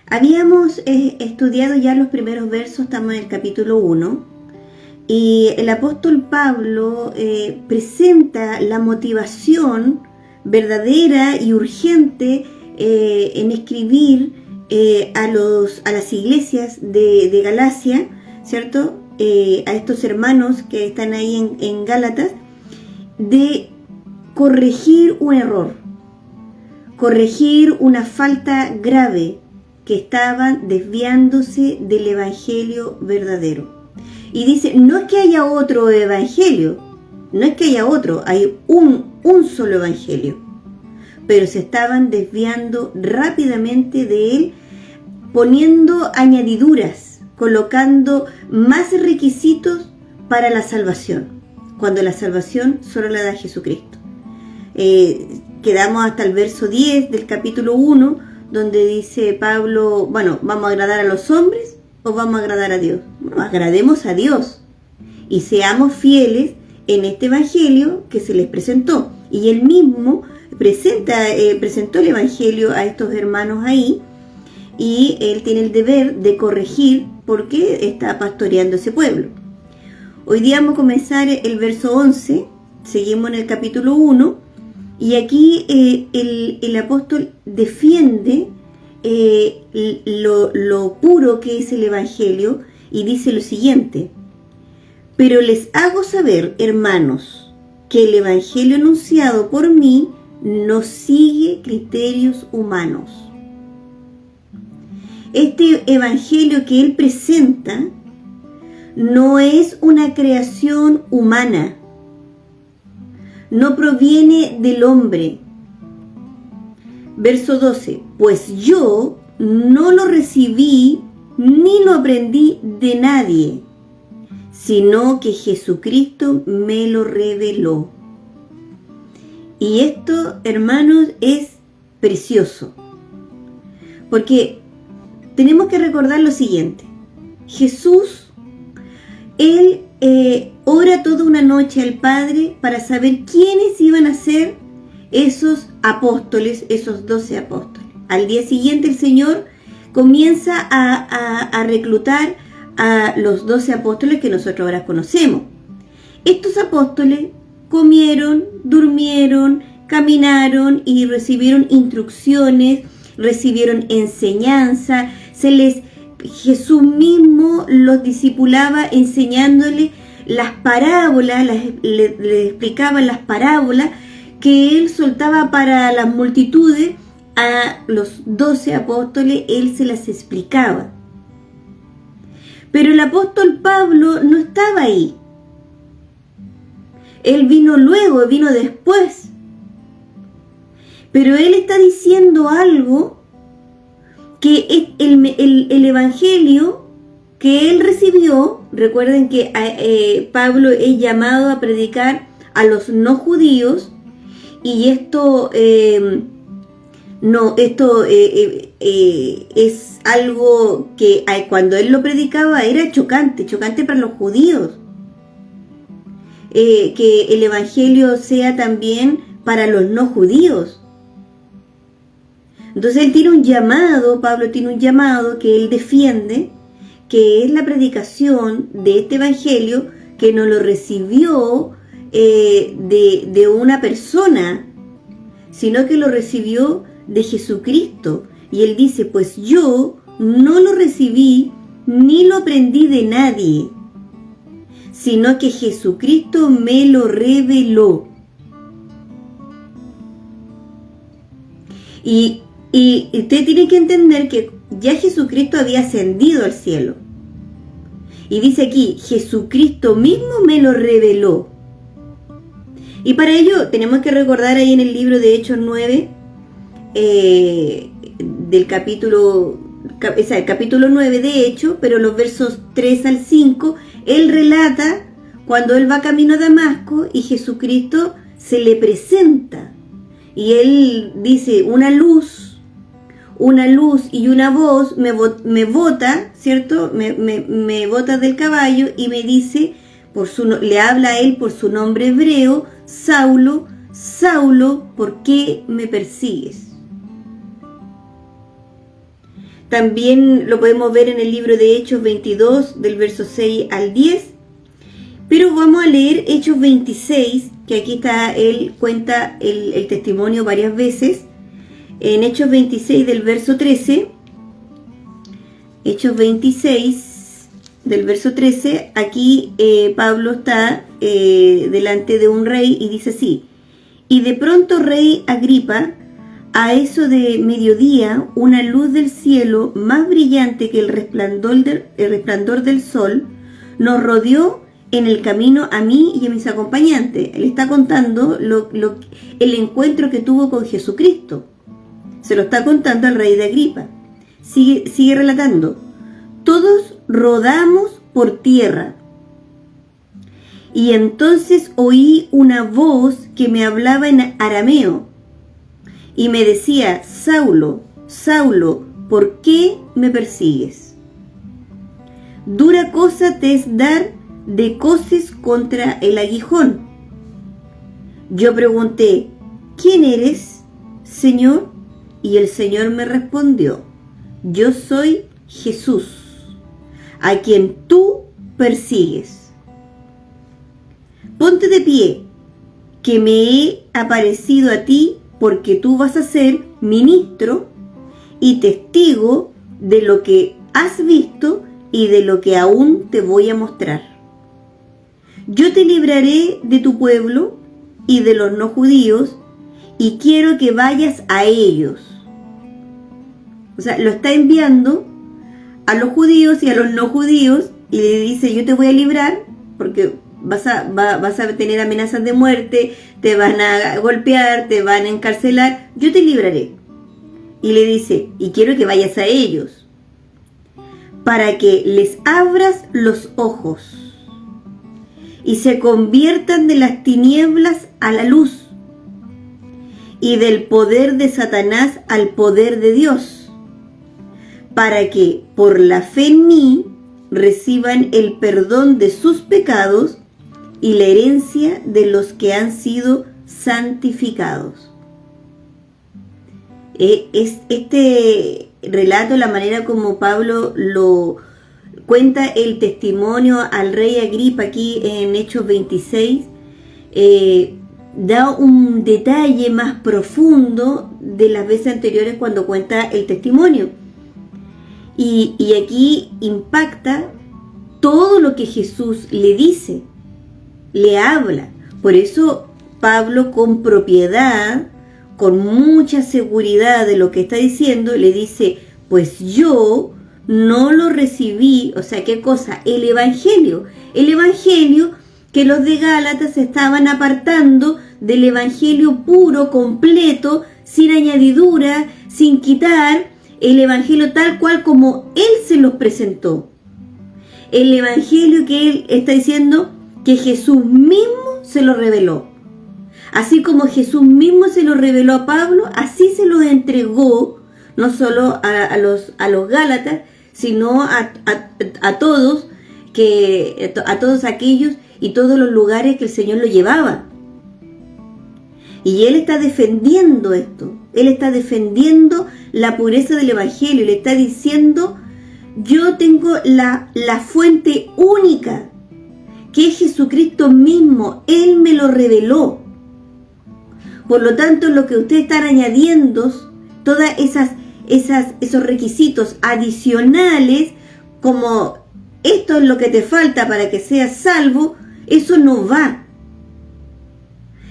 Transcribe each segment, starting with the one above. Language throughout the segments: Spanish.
Habíamos estudiado ya los primeros versos, estamos en el capítulo 1, y el apóstol Pablo presenta la motivación verdadera y urgente en escribir a las iglesias de Galacia, ¿cierto? A estos hermanos que están ahí en Gálatas, de corregir un error, corregir una falta grave, que estaban desviándose del evangelio verdadero. Y dice, no es que haya otro evangelio, no es que haya otro, hay un solo evangelio, pero se estaban desviando rápidamente de él, poniendo añadiduras, colocando más requisitos para la salvación, cuando la salvación solo la da Jesucristo. Quedamos hasta el verso 10 del capítulo 1, donde dice Pablo, bueno, ¿vamos a agradar a los hombres o vamos a agradar a Dios? Bueno, agrademos a Dios y seamos fieles en este evangelio que se les presentó. Y él mismo presentó el evangelio a estos hermanos ahí, y él tiene el deber de corregir porque está pastoreando ese pueblo. Hoy día vamos a comenzar el verso 11, seguimos en el capítulo 1, y aquí el apóstol defiende lo puro que es el evangelio, y dice lo siguiente: pero les hago saber, hermanos, que el evangelio anunciado por mí no sigue criterios humanos. Este evangelio que él presenta no es una creación humana, no proviene del hombre. Verso 12, pues yo no lo recibí ni lo aprendí de nadie, sino que Jesucristo me lo reveló. Y esto, hermanos, es precioso, porque tenemos que recordar lo siguiente: Jesús, él ora toda una noche al Padre para saber quiénes iban a ser esos apóstoles, esos 12 apóstoles. Al día siguiente el Señor comienza a reclutar a los 12 apóstoles que nosotros ahora conocemos. Estos apóstoles comieron, durmieron, caminaron y recibieron instrucciones, recibieron enseñanza. Jesús mismo los discipulaba enseñándoles las parábolas, le explicaba las parábolas que él soltaba para las multitudes. A los 12 apóstoles él se las explicaba. Pero el apóstol Pablo no estaba ahí. Él vino luego, vino después. Pero él está diciendo algo que es el evangelio que él recibió. Recuerden que Pablo es llamado a predicar a los no judíos, y esto es algo que cuando él lo predicaba era chocante para los judíos. Que el evangelio sea también para los no judíos. Entonces él tiene un llamado, Pablo tiene un llamado que él defiende, que es la predicación de este evangelio, que no lo recibió de una persona, sino que lo recibió de Jesucristo. Y él dice, pues yo no lo recibí ni lo aprendí de nadie, sino que Jesucristo me lo reveló. Y usted tiene que entender que ya Jesucristo había ascendido al cielo. Y dice aquí, Jesucristo mismo me lo reveló. Y para ello tenemos que recordar ahí en el libro de Hechos 9, del capítulo 9 de Hechos, pero los versos 3 al 5, él relata cuando él va camino a Damasco y Jesucristo se le presenta. Y él dice, una luz y una voz me bota, ¿cierto? Me bota del caballo y me dice, le habla a él por su nombre hebreo, Saulo, Saulo, ¿por qué me persigues? También lo podemos ver en el libro de Hechos 22, del verso 6 al 10. Pero vamos a leer Hechos 26, que aquí está, él cuenta el testimonio varias veces. En Hechos 26, del verso 13. Hechos 26, del verso 13. Aquí Pablo está delante de un rey y dice así: y de pronto, rey Agripa, a eso de mediodía, una luz del cielo más brillante que el resplandor del sol nos rodeó en el camino a mí y a mis acompañantes. Él está contando el encuentro que tuvo con Jesucristo. Se lo está contando al rey de Agripa. Sigue relatando. Todos rodamos por tierra. Y entonces oí una voz que me hablaba en arameo y me decía: Saulo, Saulo, ¿por qué me persigues? Dura cosa te es dar de coces contra el aguijón. Yo pregunté: ¿quién eres, Señor? Y el Señor me respondió: yo soy Jesús, a quien tú persigues. Ponte de pie, que me he aparecido a ti, porque tú vas a ser ministro y testigo de lo que has visto y de lo que aún te voy a mostrar. Yo te libraré de tu pueblo y de los no judíos, y quiero que vayas a ellos. O sea, lo está enviando a los judíos y a los no judíos, y le dice: yo te voy a librar porque vas a tener amenazas de muerte, te van a golpear, te van a encarcelar, yo te libraré. Y le dice: y quiero que vayas a ellos, para que les abras los ojos y se conviertan de las tinieblas a la luz y del poder de Satanás al poder de Dios, para que por la fe en mí reciban el perdón de sus pecados y la herencia de los que han sido santificados. Este relato, la manera como Pablo lo cuenta, el testimonio al rey Agripa aquí en Hechos 26, da un detalle más profundo de las veces anteriores cuando cuenta el testimonio. Y aquí impacta todo lo que Jesús le dice, le habla. Por eso Pablo, con propiedad, con mucha seguridad de lo que está diciendo, le dice: pues yo no lo recibí. O sea, ¿qué cosa? El evangelio que los de Gálatas se estaban apartando del evangelio puro, completo, sin añadidura, sin quitar, el evangelio tal cual como él se los presentó. El evangelio que él está diciendo que Jesús mismo se lo reveló. Así como Jesús mismo se lo reveló a Pablo, así se lo entregó no solo a los Gálatas, sino a todos aquellos y todos los lugares que el Señor lo llevaba. Y él está defendiendo esto. Él está defendiendo la pureza del evangelio. Le está diciendo: yo tengo la fuente única, que es Jesucristo mismo. Él me lo reveló. Por lo tanto, lo que ustedes están añadiendo, todas esos requisitos adicionales, como esto es lo que te falta para que seas salvo, eso no va.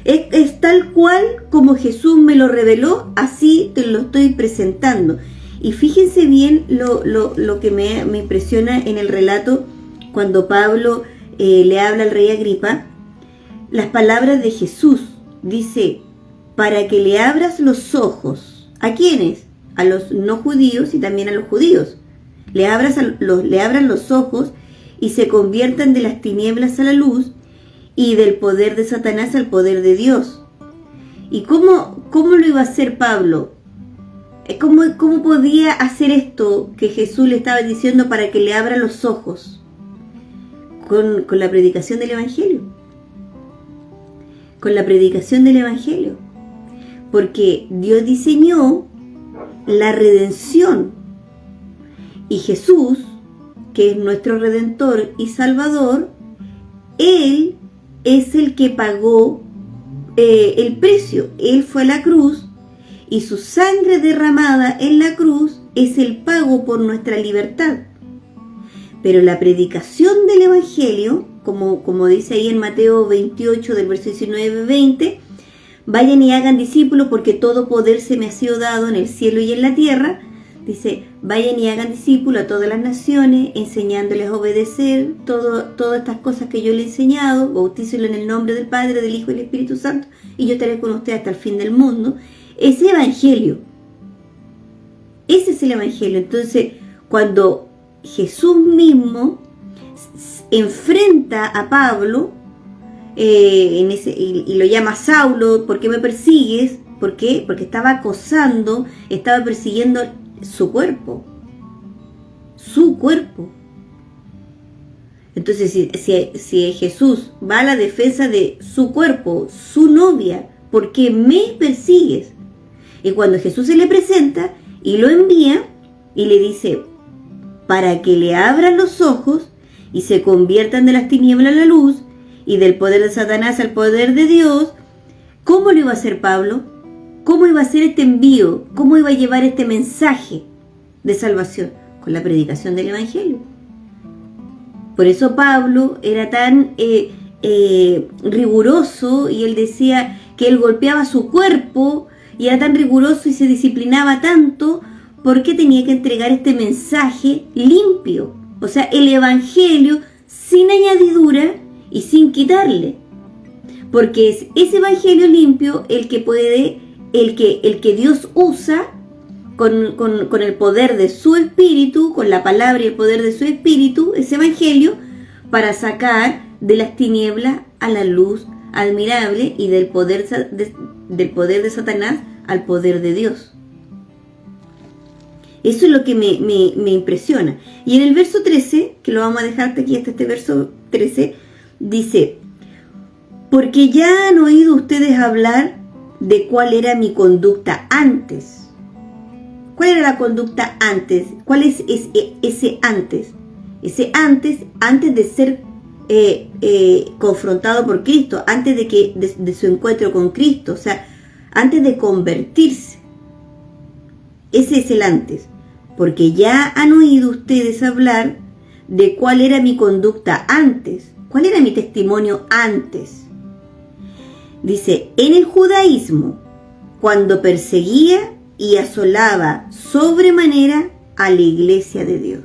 Es tal cual como Jesús me lo reveló, así te lo estoy presentando. Y fíjense bien lo que me impresiona en el relato, cuando Pablo le habla al rey Agripa, las palabras de Jesús. Dice: para que le abras los ojos. ¿A quiénes? A los no judíos y también a los judíos. Le abran los ojos y se conviertan de las tinieblas a la luz y del poder de Satanás al poder de Dios. ¿Y cómo lo iba a hacer Pablo? ¿Cómo podía hacer esto que Jesús le estaba diciendo para que le abra los ojos? Con la predicación del Evangelio. Con la predicación del Evangelio. Porque Dios diseñó la redención Y Jesús, que es nuestro Redentor y Salvador, Él es el que pagó el precio. Él fue a la cruz y su sangre derramada en la cruz es el pago por nuestra libertad. Pero la predicación del Evangelio, como dice ahí en Mateo 28, del verso 19-20, vayan y hagan discípulos porque todo poder se me ha sido dado en el cielo y en la tierra. Dice, vayan y hagan discípulos a todas las naciones, enseñándoles a obedecer todas estas cosas que yo les he enseñado, bautícenlo en el nombre del Padre, del Hijo y del Espíritu Santo, y yo estaré con ustedes hasta el fin del mundo. Ese Evangelio, ese es el Evangelio. Entonces, cuando Jesús mismo enfrenta a Pablo, y lo llama Saulo, ¿por qué me persigues? ¿Por qué? Porque estaba acosando, estaba persiguiendo su cuerpo. Entonces, si Jesús va a la defensa de su cuerpo, su novia, ¿por qué me persigues? Y cuando Jesús se le presenta y lo envía y le dice, para que le abran los ojos y se conviertan de las tinieblas a la luz y del poder de Satanás al poder de Dios, ¿cómo lo iba a hacer Pablo? ¿Cómo iba a hacer este envío? ¿Cómo iba a llevar este mensaje de salvación? Con la predicación del Evangelio. Por eso Pablo era tan riguroso, y él decía que él golpeaba su cuerpo y era tan riguroso y se disciplinaba tanto porque tenía que entregar este mensaje limpio. O sea, el Evangelio sin añadidura y sin quitarle. Porque es ese Evangelio limpio el que Dios usa con el poder de su Espíritu, con la palabra y el poder de su Espíritu, ese Evangelio, para sacar de las tinieblas a la luz admirable y del poder de Satanás al poder de Dios. Eso es lo que me impresiona. Y en el verso 13, que lo vamos a dejar aquí hasta este verso 13, dice, porque ya han oído ustedes hablar de cuál era mi conducta antes. ¿Cuál era la conducta antes? ¿Cuál es ese antes? Ese antes de ser confrontado por Cristo, antes de su encuentro con Cristo, o sea, antes de convertirse. Ese es el antes. Porque ya han oído ustedes hablar de cuál era mi conducta antes. ¿Cuál era mi testimonio antes? Dice, en el judaísmo, cuando perseguía y asolaba sobremanera a la iglesia de Dios.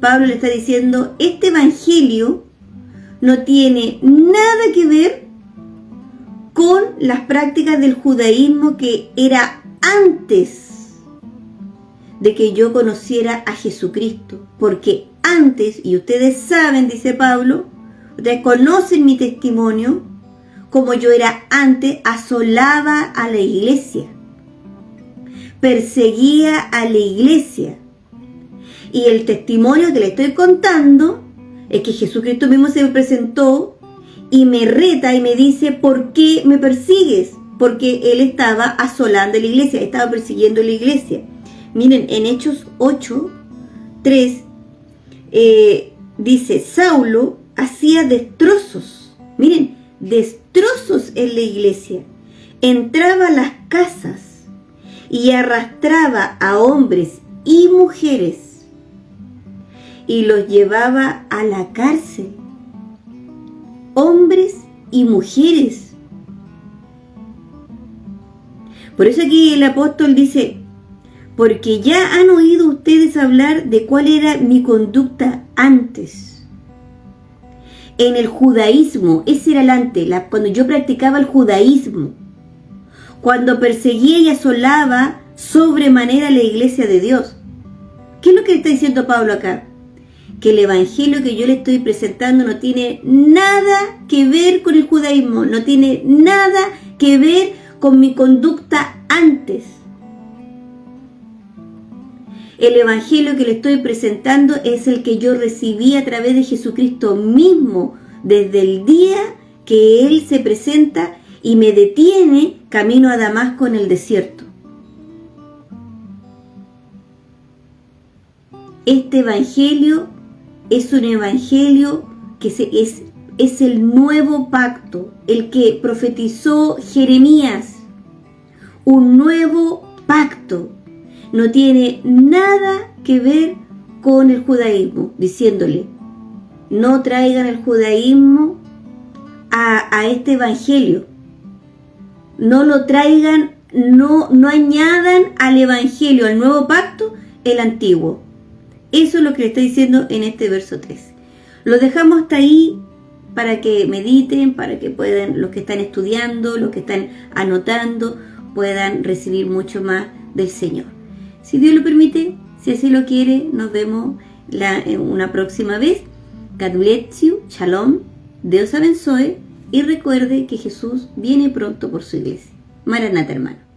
Pablo le está diciendo, este evangelio no tiene nada que ver con las prácticas del judaísmo que era antes de que yo conociera a Jesucristo. Porque antes, y ustedes saben, dice Pablo, ustedes conocen mi testimonio, como yo era antes, asolaba a la iglesia, perseguía a la iglesia. Y el testimonio que le estoy contando es que Jesucristo mismo se me presentó y me reta y me dice, ¿por qué me persigues? Porque él estaba asolando la iglesia, estaba persiguiendo la iglesia. Miren, en Hechos 8:3 dice, Saulo hacía destrozos. Miren, destrozos en la iglesia. Entraba a las casas y arrastraba a hombres y mujeres y los llevaba a la cárcel. Hombres y mujeres. Por eso aquí el apóstol dice, porque ya han oído ustedes hablar de cuál era mi conducta antes. En el judaísmo, ese era el antes, cuando yo practicaba el judaísmo, cuando perseguía y asolaba sobremanera la iglesia de Dios. ¿Qué es lo que está diciendo Pablo acá? Que el evangelio que yo le estoy presentando no tiene nada que ver con el judaísmo, no tiene nada que ver con mi conducta antes. El evangelio que le estoy presentando es el que yo recibí a través de Jesucristo mismo, desde el día que Él se presenta y me detiene camino a Damasco en el desierto. este evangelio es un evangelio que es el nuevo pacto, el que profetizó Jeremías. Un nuevo pacto. No tiene nada que ver con el judaísmo, diciéndole, no traigan el judaísmo a este evangelio. No lo traigan, no añadan al evangelio, al nuevo pacto, el antiguo. Eso es lo que le está diciendo en este verso 3. Lo dejamos hasta ahí para que mediten, para que puedan, los que están estudiando, los que están anotando, puedan recibir mucho más del Señor. Si Dios lo permite, si así lo quiere, nos vemos una próxima vez. God bless you, shalom, Dios abençoe, y recuerde que Jesús viene pronto por su iglesia. Maranata, hermano.